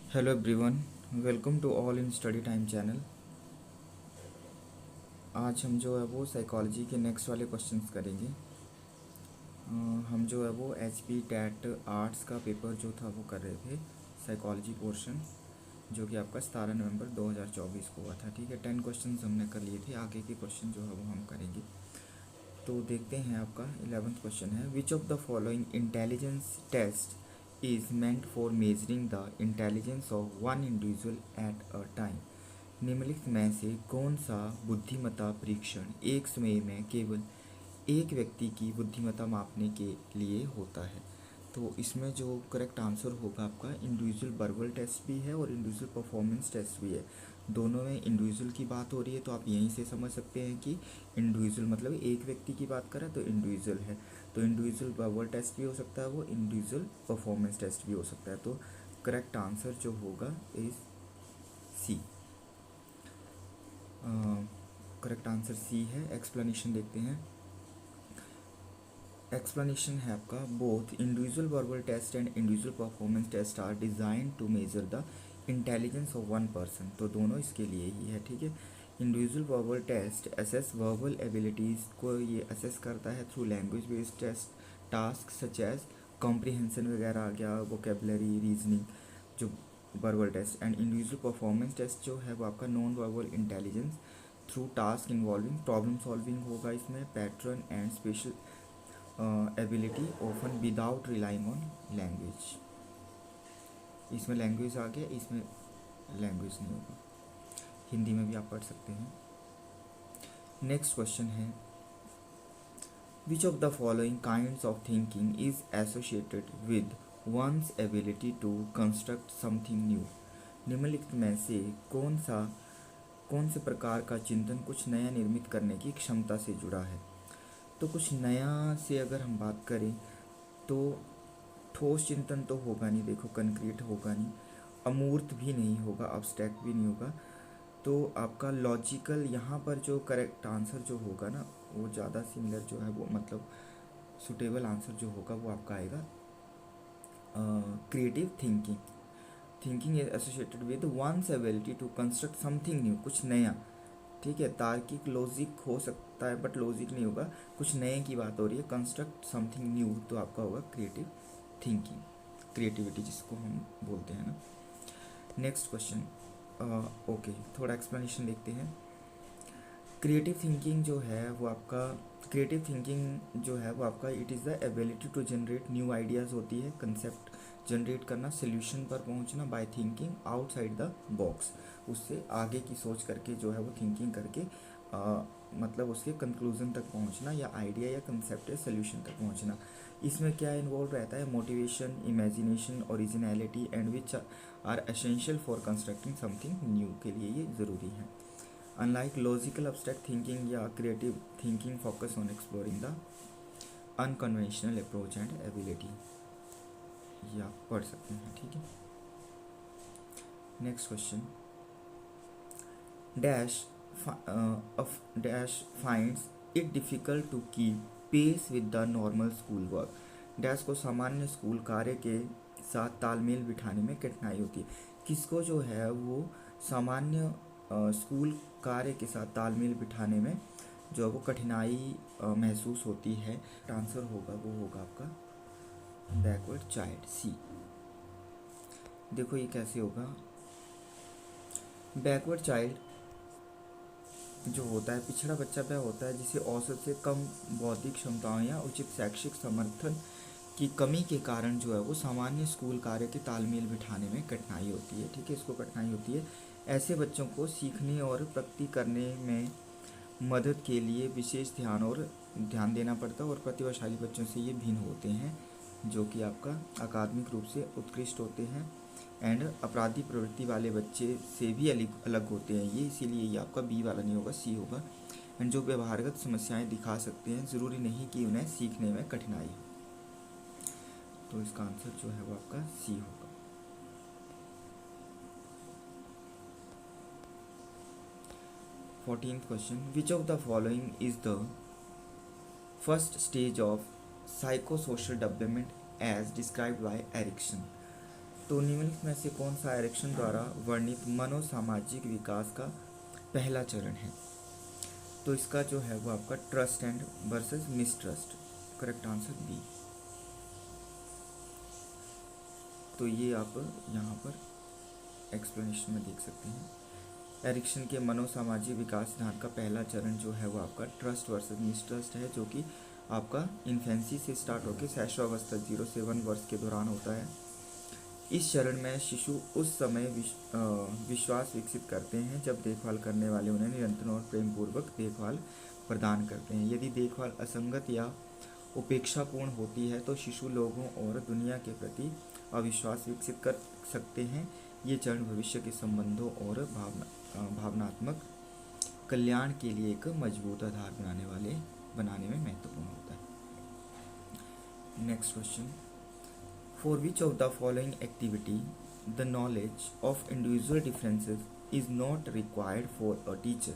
Hello everyone, welcome to all in study time channel. आज हम जो है वो साइकोलॉजी के नेक्स्ट वाले क्वेश्चंस करेंगे। हम जो है वो एच पी टेट आर्ट्स का पेपर जो था वो कर रहे थे, साइकोलॉजी पोर्शन, जो कि आपका 17 नवंबर 2024 को हुआ था। ठीक है, 10 क्वेश्चंस हमने कर लिए थे, आगे के क्वेश्चन जो है वो हम करेंगे। तो देखते हैं, आपका 11th क्वेश्चन है, which of the following intelligence test is meant for measuring the intelligence of one individual at a time. निम्नलिखित में से कौन सा बुद्धिमत्ता परीक्षण एक समय में केवल एक व्यक्ति की बुद्धिमत्ता मापने के लिए होता है? तो इसमें जो करेक्ट आंसर होगा आपका, इंडिविजुअल वर्बल टेस्ट भी है और इंडिविजुअल परफॉर्मेंस टेस्ट भी है। दोनों में इंडिविजुअल की बात हो रही है, तो आप यहीं से समझ सकते हैं कि इंडिविजुअल मतलब एक व्यक्ति की बात करें तो इंडिविजुअल है। तो इंडिविजुअल वर्बल टेस्ट भी हो सकता है, वो इंडिविजुअल परफॉर्मेंस टेस्ट भी हो सकता है। तो करेक्ट आंसर जो होगा is C. Correct answer C है। एक्सप्लेनेशन देखते हैं। एक्सप्लेनेशन है आपका, both individual verbal test and individual performance test are designed to measure the intelligence of one person. तो दोनों इसके लिए ही है। ठीक है, individual verbal test assess verbal abilities को ये असेस करता है through language based test task such as comprehension वगैरह आ गया, वोकेबलरी, रीजनिंग, जो verbal test. And individual performance test जो है वो आपका non verbal intelligence through task involving problem solving होगा इसमें, pattern and special ability often without relying on language. इसमें लैंग्वेज आ गया, इसमें लैंग्वेज नहीं होगा। हिंदी में भी आप पढ़ सकते हैं। नेक्स्ट क्वेश्चन है, which of the following kinds of thinking is associated with one's ability to construct something new. निम्नलिखित में से कौन से प्रकार का चिंतन कुछ नया निर्मित करने की क्षमता से जुड़ा है? तो कुछ नया से अगर हम बात करें तो ठोस चिंतन तो होगा नहीं, देखो कंक्रीट होगा नहीं, अमूर्त भी नहीं होगा, अब्स्ट्रैक्ट भी नहीं होगा। तो आपका लॉजिकल यहाँ पर जो करेक्ट आंसर जो होगा ना, वो ज़्यादा सिमिलर जो है वो मतलब सुटेबल आंसर जो होगा वो आपका आएगा creative thinking. Thinking is associated with one's ability to construct something new, कुछ नया। ठीक है, तार्किक लॉजिक हो सकता है बट लॉजिक नहीं होगा, कुछ नए की बात हो रही है, कंस्ट्रक्ट समथिंग न्यू, तो आपका होगा क्रिएटिव थिंकिंग, क्रिएटिविटी जिसको हम बोलते हैं ना। नेक्स्ट क्वेश्चन, ओके, थोड़ा एक्सप्लेनेशन देखते हैं। क्रिएटिव थिंकिंग जो है वो आपका, क्रिएटिव थिंकिंग जो है वो आपका it is the ability to generate new ideas होती है, कंसेप्ट जनरेट करना, सोल्यूशन पर पहुंचना by thinking outside the box, उससे आगे की सोच करके जो है वो थिंकिंग करके मतलब उसके कंक्लूजन तक पहुंचना, या आइडिया या कंसेप्ट या सोल्यूशन तक पहुंचना। इसमें क्या इन्वॉल्व रहता है? Motivation, imagination, originality and which are essential for constructing something new के लिए ये ज़रूरी है। अनलाइक लॉजिकल अब्स्ट्रैक्ट थिंकिंग या creative thinking focus on exploring the unconventional approach and ability, ये आप पढ़ सकते हैं। ठीक है, next question, dash dash finds it difficult to keep pace with the normal school work. Dash को सामान्य स्कूल कार्य के साथ तालमेल बिठाने में कठिनाई होती है। किसको जो है वो सामान्य स्कूल कार्य के साथ तालमेल बिठाने में जो है वो कठिनाई महसूस होती है? आंसर होगा वो होगा आपका बैकवर्ड चाइल्ड, सी। देखो ये कैसे होगा, बैकवर्ड चाइल्ड जो होता है, पिछड़ा बच्चा वह होता है जिसे औसत से कम बौद्धिक क्षमताओं या उचित शैक्षिक समर्थन की कमी के कारण जो है वो सामान्य स्कूल कार्य के तालमेल बिठाने में कठिनाई होती है। ठीक है, इसको कठिनाई होती है। ऐसे बच्चों को सीखने और प्रगति करने में मदद के लिए विशेष ध्यान देना पड़ता है, और प्रतिभाशाली बच्चों से ये भिन्न होते हैं, जो कि आपका अकादमिक रूप से उत्कृष्ट होते हैं, एंड अपराधी प्रवृत्ति वाले बच्चे से भी अलग होते हैं ये, इसीलिए ये आपका बी वाला नहीं होगा, सी होगा। एंड जो व्यवहारगत समस्याएं दिखा सकते हैं, ज़रूरी नहीं कि उन्हें सीखने में कठिनाई हो। तो इसका आंसर जो है वो आपका सी होगा। 14th question, which of the following is the first stage of psychosocial development as described by Erikson. तो निम्नलिखित में से कौन सा एरिक्सन द्वारा वर्णित मनोसामाजिक विकास का पहला चरण है? तो इसका जो है वो आपका trust and versus mistrust, correct answer B. तो ये आप यहाँ पर एक्सप्लेनेशन में देख सकते हैं। एरिक्सन के मनोसामाजिक विकास सिद्धांत का पहला चरण जो है वो आपका ट्रस्ट वर्सेस मिसट्रस्ट है, जो कि आपका इन्फेंसी से स्टार्ट होकर शैशवावस्था 0 से 1 वर्ष के दौरान होता है। इस चरण में शिशु उस समय विश्वास विकसित करते हैं जब देखभाल करने वाले उन्हें निरंतर और प्रेमपूर्वक देखभाल प्रदान करते हैं। यदि देखभाल असंगत या उपेक्षापूर्ण होती है तो शिशु लोगों और दुनिया के प्रति अविश्वास विकसित कर सकते हैं। ये चरण भविष्य के संबंधों और भावनात्मक कल्याण के लिए एक मजबूत आधार बनाने में महत्वपूर्ण होता है। Next question, for which of the following activity the knowledge of individual differences is not required for a teacher?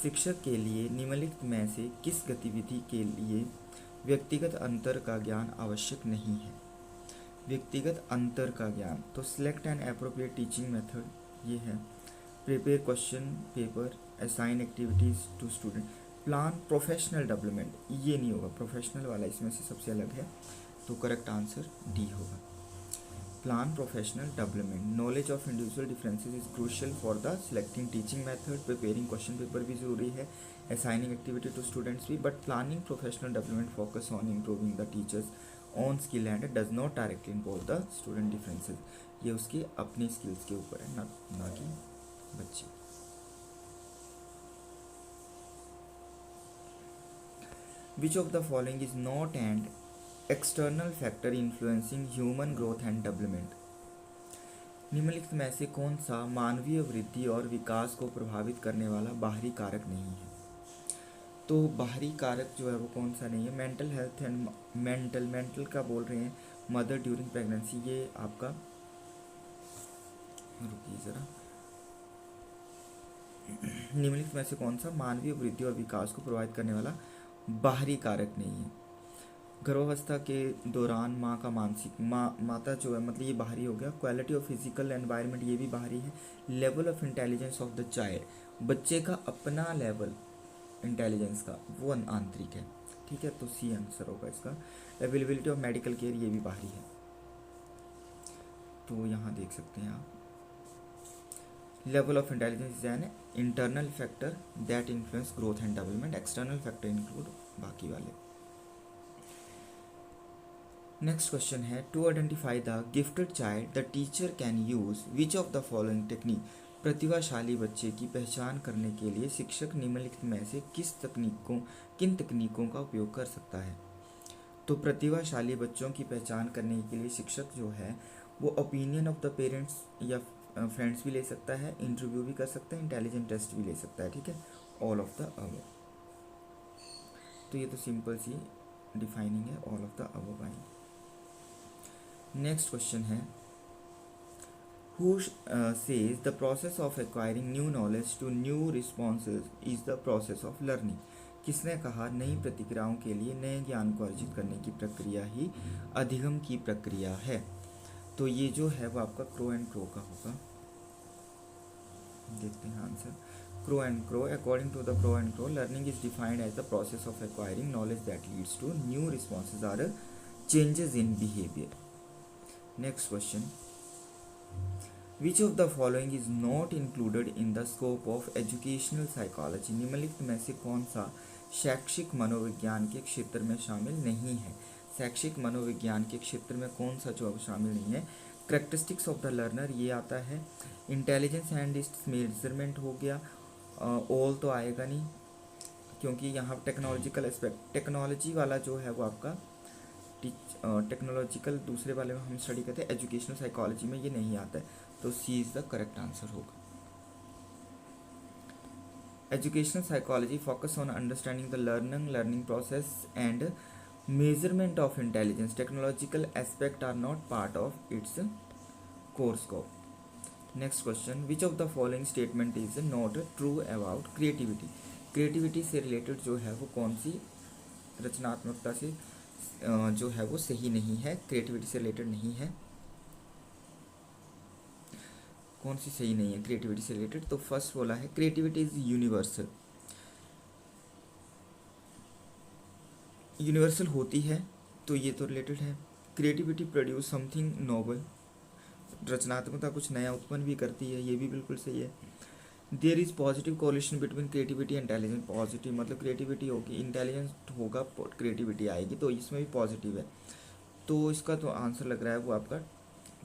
शिक्षक के लिए निम्नलिखित में से किस गतिविधि के लिए व्यक्तिगत अंतर का ज्ञान आवश्यक नहीं है? व्यक्तिगत अंतर का ज्ञान, तो select an appropriate teaching method, ये है। Prepare question paper, assign activities to student, plan professional development, ये नहीं होगा, प्रोफेशनल वाला इसमें से सबसे अलग है, तो करेक्ट आंसर डी होगा। Plan professional development, knowledge of individual differences is crucial for the selecting teaching method, preparing question paper भी जरूरी है, असाइनिंग एक्टिविटी टू स्टूडेंट्स भी, but planning professional development focus on improving the teachers on skill and does not directly involve the student differences. ये उसकी अपनी skills के ऊपर है, ना कि बच्चे। विच of the following is not and external factor influencing human growth and development? निम्नलिखित में से कौन सा मानवीय वृद्धि और विकास को प्रभावित करने वाला बाहरी कारक नहीं है? तो बाहरी कारक जो है वो कौन सा नहीं है? मेंटल हेल्थ एंड मेंटल का बोल रहे हैं, मदर ड्यूरिंग प्रेगनेंसी, ये आपका, रुकिए ज़रा, निम्नलिखित में से कौन सा मानवीय वृद्धि और विकास को प्रभावित करने वाला बाहरी कारक नहीं है? गर्भावस्था के दौरान माँ का मानसिक माता जो है, मतलब ये बाहरी हो गया। क्वालिटी ऑफ फिजिकल एनवायरनमेंट, ये भी बाहरी है। Level of intelligence of the child, बच्चे का अपना लेवल इंटेलिजेंस का, वो आंतरिक है, ठीक है, तो सी आंसर होगा इसका। अवेलेबिलिटी ऑफ मेडिकल केयर, ये भी बाहरी है, तो यहाँ देख सकते हैं आप। Level of intelligence is an internal factor that influence growth and development, external factor include बाकी वाले। नेक्स्ट क्वेश्चन है, to identify the gifted child the teacher can use which of the following technique? प्रतिभाशाली बच्चे की पहचान करने के लिए शिक्षक निम्नलिखित में से किन तकनीकों का उपयोग कर सकता है? तो प्रतिभाशाली बच्चों की पहचान करने के लिए शिक्षक जो है वो ओपिनियन ऑफ द पेरेंट्स या फ्रेंड्स भी ले सकता है, इंटरव्यू भी कर सकता है, इंटेलिजेंट टेस्ट भी ले सकता है, ठीक है, ऑल ऑफ द अबव। तो ये तो सिंपल सी डिफाइनिंग है, all of the above I. Next question है, who says the process of acquiring new knowledge to new responses is the process of learning? किसने कहा नई प्रतिक्रियाओं के लिए नए ज्ञान को अर्जित करने की प्रक्रिया ही अधिगम की प्रक्रिया है? तो ये जो है वो आपका क्रो एंड क्रो का होगा। देखते हैं answer. Crow and Crow, according to the Crow and Crow, learning is defined as the process of acquiring knowledge that leads to new responses or changes in behaviour. Next question, which of the following is not included in the scope of educational psychology? निम्नलिखित में से कौन सा शैक्षिक मनोविज्ञान के क्षेत्र में शामिल नहीं है? शैक्षिक मनोविज्ञान के क्षेत्र में कौन सा जो शामिल नहीं है? करेक्टरिस्टिक्स ऑफ द लर्नर, ये आता है। इंटेलिजेंस एंड इट्स मेजरमेंट हो गया, ऑल तो आएगा नहीं क्योंकि यहाँ टेक्नोलॉजिकल एस्पेक्ट, टेक्नोलॉजी वाला जो है वो आपका टेक्नोलॉजिकल दूसरे वाले में हम स्टडी करते हैं, एजुकेशनल साइकोलॉजी में ये नहीं आता है, तो C is the correct answer होगा। Educational psychology focus on understanding the learning process and measurement of intelligence, technological aspect are not part of its course scope. Next question, which of the following statement is not true about creativity? Creativity से related जो है वो कौन सी रचनात्मकता से जो है वो सही नहीं है, क्रिएटिविटी से रिलेटेड नहीं है? कौन सी सही नहीं है क्रिएटिविटी से रिलेटेड। तो फर्स्ट बोला है क्रिएटिविटी इज यूनिवर्सल, यूनिवर्सल होती है, तो ये तो रिलेटेड है। क्रिएटिविटी प्रोड्यूस समथिंग नोबल, रचनात्मकता कुछ नया उत्पन्न भी करती है, ये भी बिल्कुल सही है। There is positive correlation between creativity and intelligence, positive मतलब क्रिएटिविटी होगी, इंटेलिजेंस होगा, क्रिएटिविटी आएगी, तो इसमें भी पॉजिटिव है। तो इसका तो आंसर लग रहा है वो आपका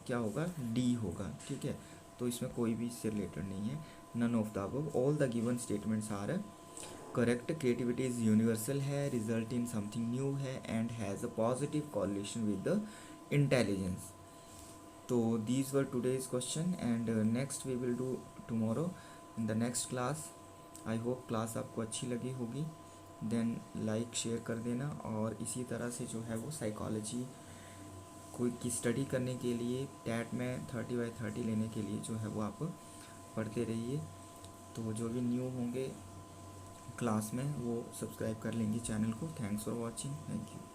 क्या होगा, डी होगा, ठीक है। तो इसमें कोई भी इससे रिलेटेड नहीं है। None of the above, all the given statements are correct. Creativity is universal है, रिजल्ट इन समथिंग न्यू है, and has a positive correlation with the intelligence. तो these were today's question, and next we will do tomorrow in the next class. I hope class आपको अच्छी लगी होगी। Then like share कर देना, और इसी तरह से जो है वो साइकोलॉजी कोई की स्टडी करने के लिए टैट में 30/30 लेने के लिए जो है वो आप पढ़ते रहिए। तो जो भी न्यू होंगे क्लास में वो सब्सक्राइब कर लेंगे चैनल को। Thanks for watching, thank you.